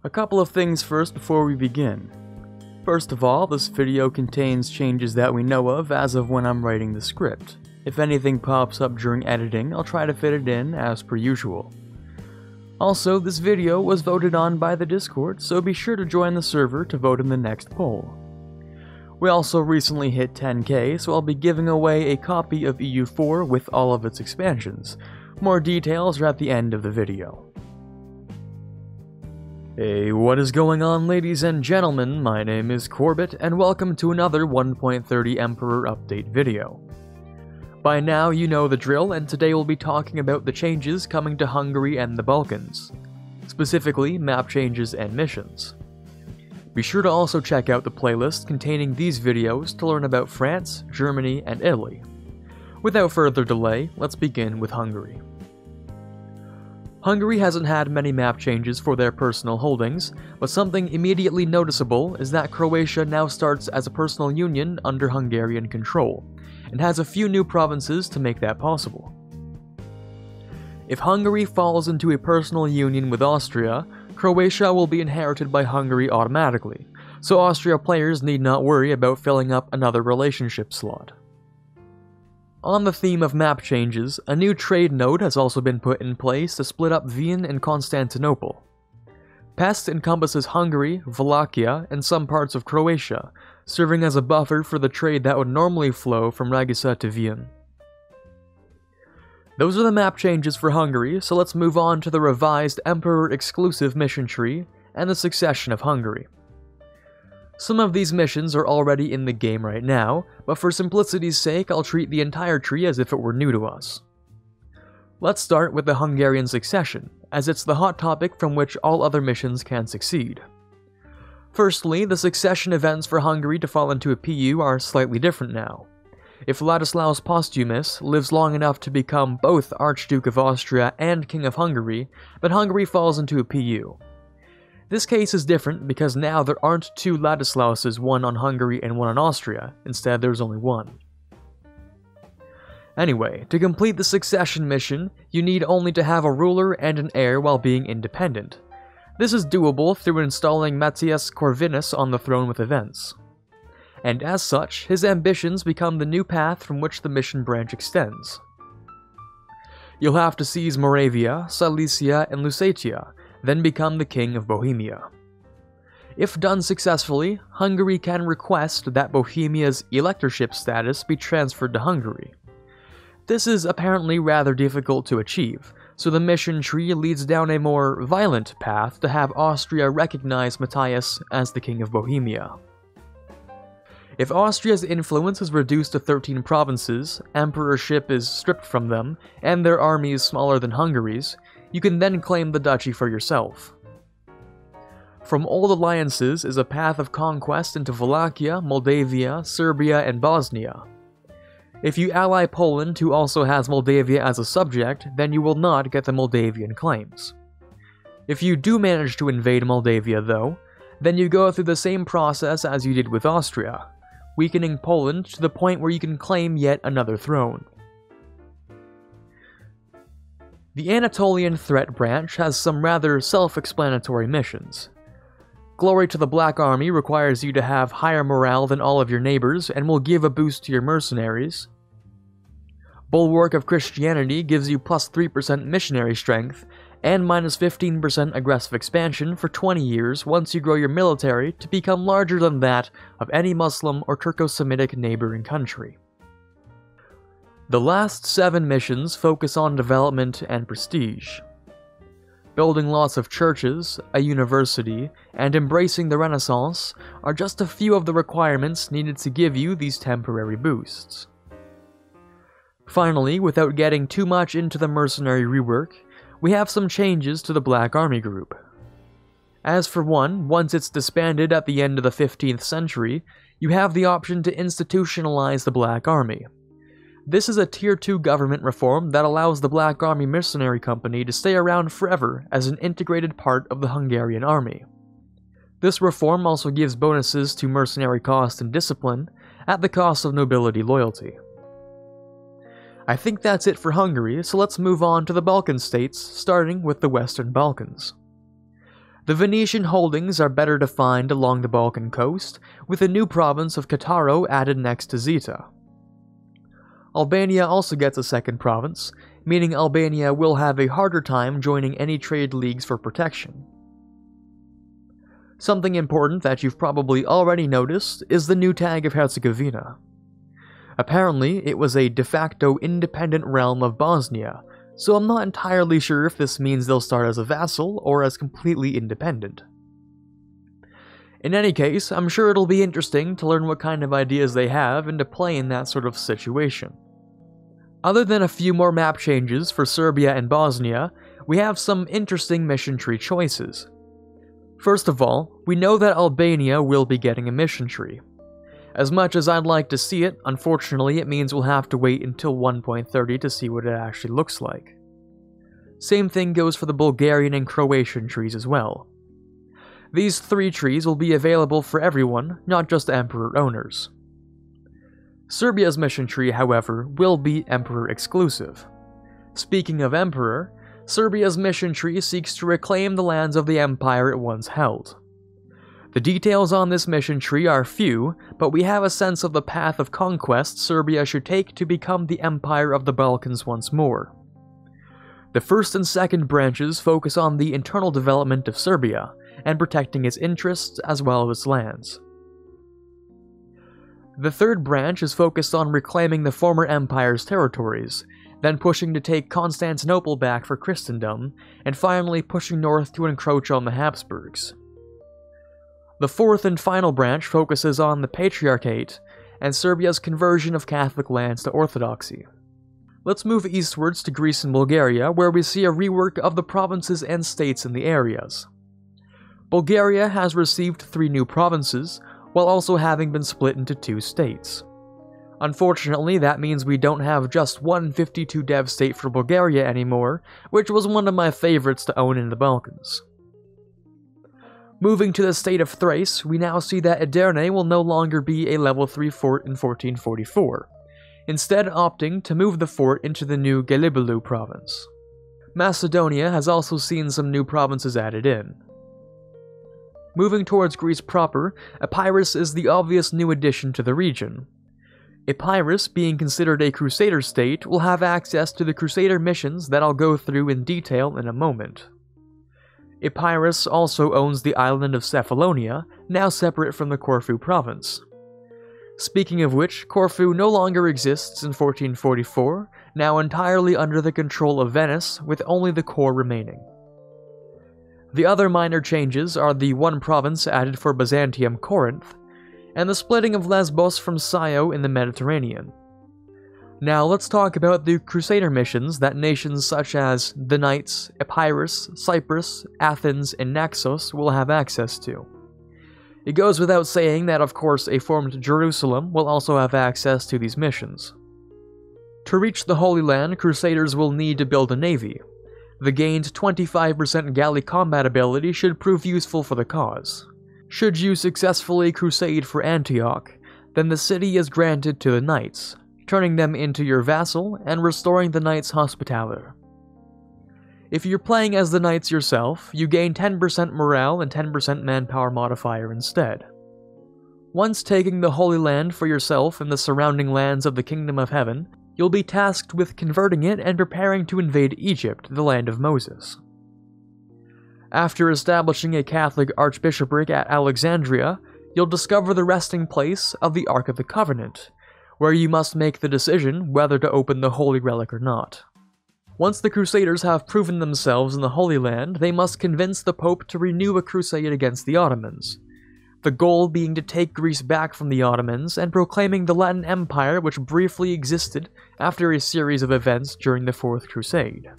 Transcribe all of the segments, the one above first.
A couple of things first before we begin. First of all, this video contains changes that we know of as of when I'm writing the script. If anything pops up during editing, I'll try to fit it in as per usual. Also, this video was voted on by the Discord, so be sure to join the server to vote in the next poll. We also recently hit 10k, so I'll be giving away a copy of EU4 with all of its expansions. More details are at the end of the video. Hey, what is going on, ladies and gentlemen? My name is Quarbit, and welcome to another 1.30 Emperor update video. By now you know the drill, and today we'll be talking about the changes coming to Hungary and the Balkans. Specifically, map changes and missions. Be sure to also check out the playlist containing these videos to learn about France, Germany, and Italy. Without further delay, let's begin with Hungary. Hungary hasn't had many map changes for their personal holdings, but something immediately noticeable is that Croatia now starts as a personal union under Hungarian control, and has a few new provinces to make that possible. If Hungary falls into a personal union with Austria, Croatia will be inherited by Hungary automatically, so Austria players need not worry about filling up another relationship slot. On the theme of map changes, a new trade node has also been put in place to split up Wien and Constantinople. Pest encompasses Hungary, Wallachia, and some parts of Croatia, serving as a buffer for the trade that would normally flow from Ragusa to Wien. Those are the map changes for Hungary, so let's move on to the revised Emperor-exclusive mission tree and the succession of Hungary. Some of these missions are already in the game right now, but for simplicity's sake I'll treat the entire tree as if it were new to us. Let's start with the Hungarians Accession, as it's the hot topic from which all other missions can succeed. Firstly, the succession events for Hungary to fall into a PU are slightly different now. If Ladislaus Postumus lives long enough to become both Archduke of Austria and King of Hungary, then Hungary falls into a PU. This case is different because now there aren't two Ladislauses, one on Hungary and one on Austria, instead there's only one. Anyway, to complete the succession mission, you need only to have a ruler and an heir while being independent. This is doable through installing Matthias Corvinus on the throne with events. And as such, his ambitions become the new path from which the mission branch extends. You'll have to seize Moravia, Silesia, and Lusatia, then become the King of Bohemia. If done successfully, Hungary can request that Bohemia's electorship status be transferred to Hungary. This is apparently rather difficult to achieve, so the mission tree leads down a more violent path to have Austria recognize Matthias as the King of Bohemia. If Austria's influence is reduced to 13 provinces, emperorship is stripped from them, and their army is smaller than Hungary's, you can then claim the duchy for yourself. From old alliances is a path of conquest into Wallachia, Moldavia, Serbia, and Bosnia. If you ally Poland, who also has Moldavia as a subject, then you will not get the Moldavian claims. If you do manage to invade Moldavia, though, then you go through the same process as you did with Austria, weakening Poland to the point where you can claim yet another throne. The Anatolian Threat Branch has some rather self-explanatory missions. Glory to the Black Army requires you to have higher morale than all of your neighbors and will give a boost to your mercenaries. Bulwark of Christianity gives you plus 3% missionary strength and minus 15% aggressive expansion for 20 years once you grow your military to become larger than that of any Muslim or Turco-Semitic neighboring country. The last 7 missions focus on development and prestige. Building lots of churches, a university, and embracing the Renaissance are just a few of the requirements needed to give you these temporary boosts. Finally, without getting too much into the mercenary rework, we have some changes to the Black Army group. As for one, once it's disbanded at the end of the 15th century, you have the option to institutionalize the Black Army. This is a Tier 2 government reform that allows the Black Army Mercenary Company to stay around forever as an integrated part of the Hungarian army. This reform also gives bonuses to mercenary cost and discipline, at the cost of nobility loyalty. I think that's it for Hungary, so let's move on to the Balkan states, starting with the Western Balkans. The Venetian holdings are better defined along the Balkan coast, with a new province of Kataro added next to Zeta. Albania also gets a second province, meaning Albania will have a harder time joining any trade leagues for protection. Something important that you've probably already noticed is the new tag of Herzegovina. Apparently, it was a de facto independent realm of Bosnia, so I'm not entirely sure if this means they'll start as a vassal or as completely independent. In any case, I'm sure it'll be interesting to learn what kind of ideas they have and to play in that sort of situation. Other than a few more map changes for Serbia and Bosnia, we have some interesting mission tree choices. First of all, we know that Albania will be getting a mission tree. As much as I'd like to see it, unfortunately it means we'll have to wait until 1.30 to see what it actually looks like. Same thing goes for the Bulgarian and Croatian trees as well. These 3 trees will be available for everyone, not just Emperor owners. Serbia's mission tree, however, will be Emperor exclusive. Speaking of Emperor, Serbia's mission tree seeks to reclaim the lands of the empire it once held. The details on this mission tree are few, but we have a sense of the path of conquest Serbia should take to become the Empire of the Balkans once more. The first and second branches focus on the internal development of Serbia, and protecting its interests as well as its lands. The third branch is focused on reclaiming the former empire's territories, then pushing to take Constantinople back for Christendom, and finally pushing north to encroach on the Habsburgs. The fourth and final branch focuses on the Patriarchate and Serbia's conversion of Catholic lands to Orthodoxy. Let's move eastwards to Greece and Bulgaria, where we see a rework of the provinces and states in the areas. Bulgaria has received 3 new provinces, while also having been split into 2 states. Unfortunately, that means we don't have just one 52 dev state for Bulgaria anymore, which was one of my favorites to own in the Balkans. Moving to the state of Thrace, we now see that Edirne will no longer be a level 3 fort in 1444, instead opting to move the fort into the new Gelibolu province. Macedonia has also seen some new provinces added in. Moving towards Greece proper, Epirus is the obvious new addition to the region. Epirus, being considered a Crusader state, will have access to the Crusader missions that I'll go through in detail in a moment. Epirus also owns the island of Cephalonia, now separate from the Corfu province. Speaking of which, Corfu no longer exists in 1444, now entirely under the control of Venice, with only the core remaining. The other minor changes are the one province added for Byzantium Corinth, and the splitting of Lesbos from Scio in the Mediterranean. Now let's talk about the Crusader missions that nations such as the Knights, Epirus, Cyprus, Athens, and Naxos will have access to. It goes without saying that of course a formed Jerusalem will also have access to these missions. To reach the Holy Land, Crusaders will need to build a navy. The gained 25% galley combat ability should prove useful for the cause. Should you successfully crusade for Antioch, then the city is granted to the Knights, turning them into your vassal and restoring the Knights' hospitality. If you're playing as the Knights yourself, you gain 10% morale and 10% manpower modifier instead. Once taking the Holy Land for yourself and the surrounding lands of the Kingdom of Heaven, you'll be tasked with converting it and preparing to invade Egypt, the land of Moses. After establishing a Catholic archbishopric at Alexandria, you'll discover the resting place of the Ark of the Covenant, where you must make the decision whether to open the Holy Relic or not. Once the Crusaders have proven themselves in the Holy Land, they must convince the Pope to renew a crusade against the Ottomans, the goal being to take Greece back from the Ottomans and proclaiming the Latin Empire which briefly existed after a series of events during the Fourth Crusade.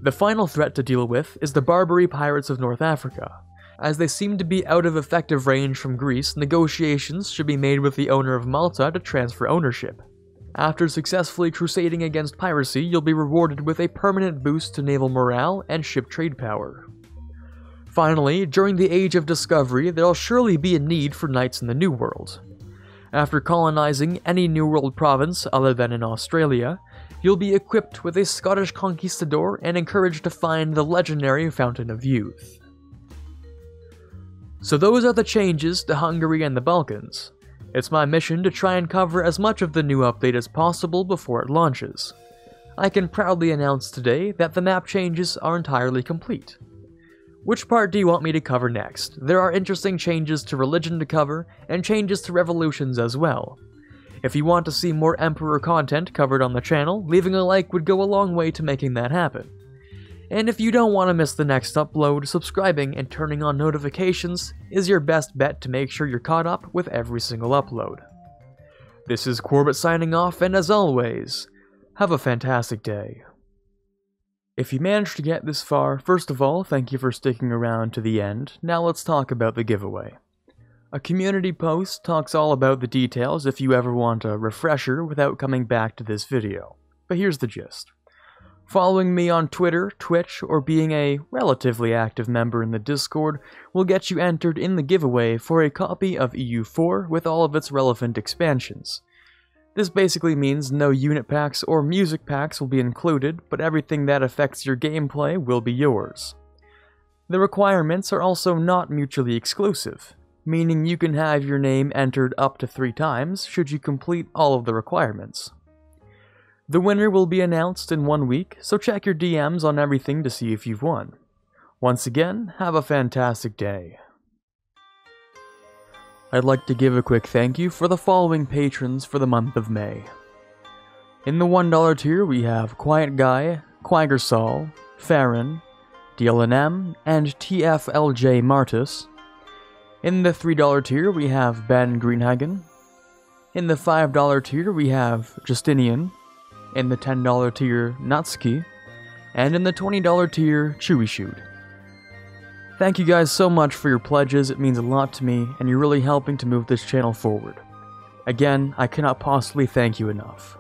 The final threat to deal with is the Barbary pirates of North Africa. As they seem to be out of effective range from Greece, negotiations should be made with the owner of Malta to transfer ownership. After successfully crusading against piracy, you'll be rewarded with a permanent boost to naval morale and ship trade power. Finally, during the Age of Discovery, there'll surely be a need for knights in the New World. After colonizing any New World province other than in Australia, you'll be equipped with a Scottish conquistador and encouraged to find the legendary Fountain of Youth. So those are the changes to Hungary and the Balkans. It's my mission to try and cover as much of the new update as possible before it launches. I can proudly announce today that the map changes are entirely complete. Which part do you want me to cover next? There are interesting changes to religion to cover, and changes to revolutions as well. If you want to see more Emperor content covered on the channel, leaving a like would go a long way to making that happen. And if you don't want to miss the next upload, subscribing and turning on notifications is your best bet to make sure you're caught up with every single upload. This is Quarbit signing off, and as always, have a fantastic day. If you managed to get this far, first of all, thank you for sticking around to the end. Now let's talk about the giveaway. A community post talks all about the details if you ever want a refresher without coming back to this video. But here's the gist. Following me on Twitter, Twitch, or being a relatively active member in the Discord will get you entered in the giveaway for a copy of EU4 with all of its relevant expansions. This basically means no unit packs or music packs will be included, but everything that affects your gameplay will be yours. The requirements are also not mutually exclusive, meaning you can have your name entered up to 3 times should you complete all of the requirements. The winner will be announced in 1 week, so check your DMs on everything to see if you've won. Once again, have a fantastic day. I'd like to give a quick thank you for the following patrons for the month of May. In the $1 tier we have Quiet Guy, Quaggersol, Farron, DLNM, and TFLJ Martis. In the $3 tier we have Ben Greenhagen. In the $5 tier we have Justinian. In the $10 tier, Natsuki, and in the $20 tier, Chewy Shoot. Thank you guys so much for your pledges, it means a lot to me, and you're really helping to move this channel forward. Again, I cannot possibly thank you enough.